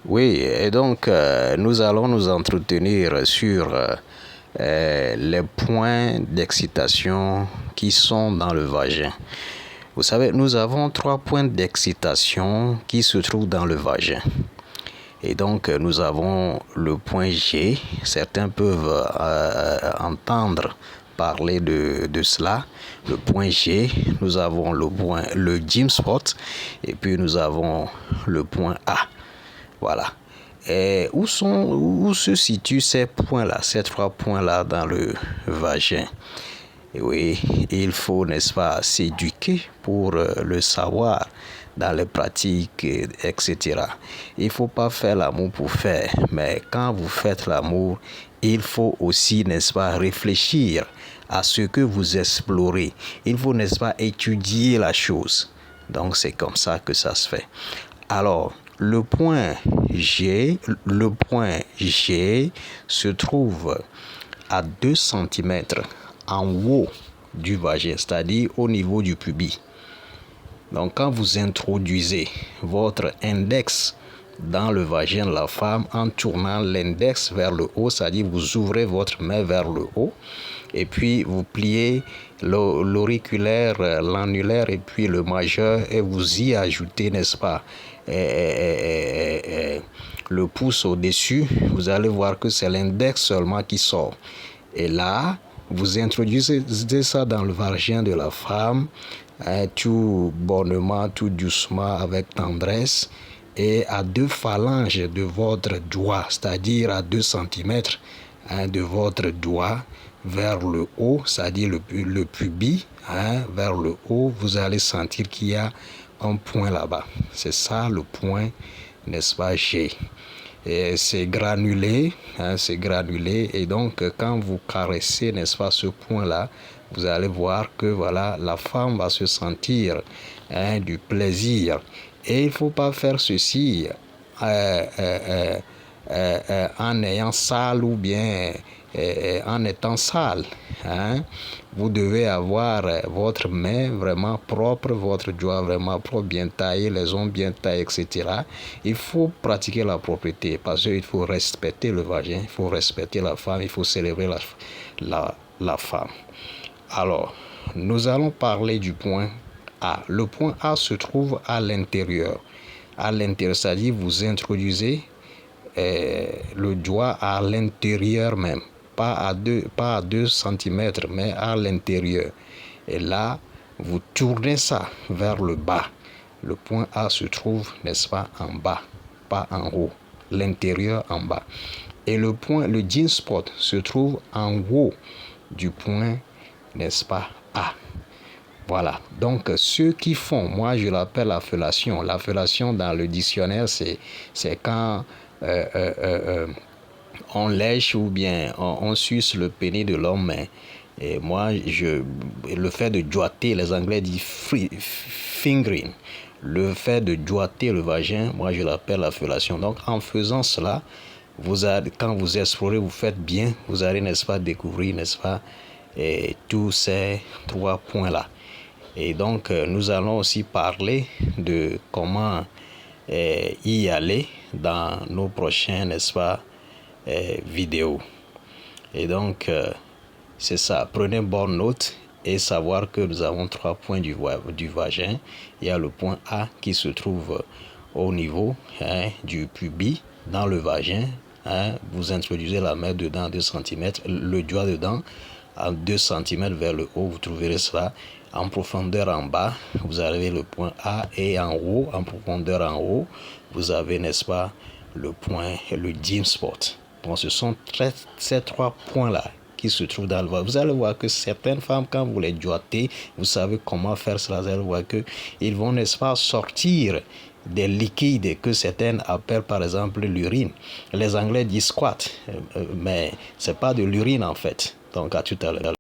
Oui, et donc nous allons nous entretenir sur les points d'excitation qui sont dans le vagin. Vous savez, nous avons 3 points d'excitation qui se trouvent dans le vagin. Et donc, nous avons le point G. Certains peuvent entendre parler de cela. Le point G, nous avons le G-spot, et puis nous avons le point A. Voilà. Et où se situent ces points-là, ces 3 points-là dans le vagin? Et oui, il faut, n'est-ce pas, s'éduquer pour le savoir dans les pratiques, etc. Il ne faut pas faire l'amour pour faire, mais quand vous faites l'amour, il faut aussi, n'est-ce pas, réfléchir à ce que vous explorez. Il faut, n'est-ce pas, étudier la chose. Donc, c'est comme ça que ça se fait. Alors, le point G se trouve à 2 cm en haut du vagin, c'est-à-dire au niveau du pubis. Donc, quand vous introduisez votre index dans le vagin de la femme en tournant l'index vers le haut, c'est-à-dire vous ouvrez votre main vers le haut et puis vous pliez l'auriculaire, l'annulaire et puis le majeur et vous y ajoutez, n'est-ce pas, le pouce au-dessus, vous allez voir que c'est l'index seulement qui sort. Et là, vous introduisez ça dans le vagin de la femme, tout bonnement, tout doucement, avec tendresse, et à 2 phalanges de votre doigt, c'est-à-dire à 2 cm de votre doigt vers le haut, c'est-à-dire le pubis, vers le haut, vous allez sentir qu'il y a un point là-bas. C'est ça le point, n'est-ce pas, G. Et c'est granulé, et donc quand vous caressez, n'est-ce pas, ce point-là, vous allez voir que voilà, la femme va se sentir du plaisir. Et il ne faut pas faire ceci en ayant sale ou bien en étant sale. Vous devez avoir votre main vraiment propre, votre doigt vraiment propre, bien taillé, les ongles bien taillés, etc. Il faut pratiquer la propreté parce qu'il faut respecter le vagin, il faut respecter la femme, il faut célébrer la femme. Alors, nous allons parler du point A. Le point A se trouve à l'intérieur. À l'intérieur, c'est-à-dire vous introduisez le doigt à l'intérieur même, pas à 2 cm, mais à l'intérieur. Et là, vous tournez ça vers le bas. Le point A se trouve, n'est-ce pas, en bas, pas en haut. L'intérieur en bas. Et le G-spot se trouve en haut du point, n'est-ce pas, A. Voilà. Donc, ceux qui font, moi je l'appelle la fellation. La fellation dans le dictionnaire, c'est quand on lèche ou bien on suce le pénis de l'homme. Et moi, le fait de doigter, les Anglais disent fingering. Le fait de doigter le vagin, moi je l'appelle la fellation. Donc, en faisant cela, quand vous explorez, vous faites bien, vous allez, n'est-ce pas, découvrir, n'est-ce pas, tous ces 3 points-là. Et donc, nous allons aussi parler de comment y aller dans nos prochains, n'est-ce pas, vidéos. Et donc, c'est ça. Prenez bonne note et savoir que nous avons 3 points du vagin. Il y a le point A qui se trouve au niveau du pubis, dans le vagin. Vous introduisez la main dedans à 2 cm, le doigt dedans à 2 cm vers le haut. Vous trouverez cela. En profondeur en bas, vous avez le point A, et en haut, en profondeur en haut, vous avez, n'est-ce pas, le point, le G-spot. Bon, ce sont ces 3 points-là qui se trouvent dans le vagin. Vous allez voir que certaines femmes, quand vous les doigtez, vous savez comment faire cela. Vous allez voir qu'ils vont, n'est-ce pas, sortir des liquides que certaines appellent par exemple l'urine. Les Anglais disent squat, mais c'est pas de l'urine en fait. Donc à tout à l'heure.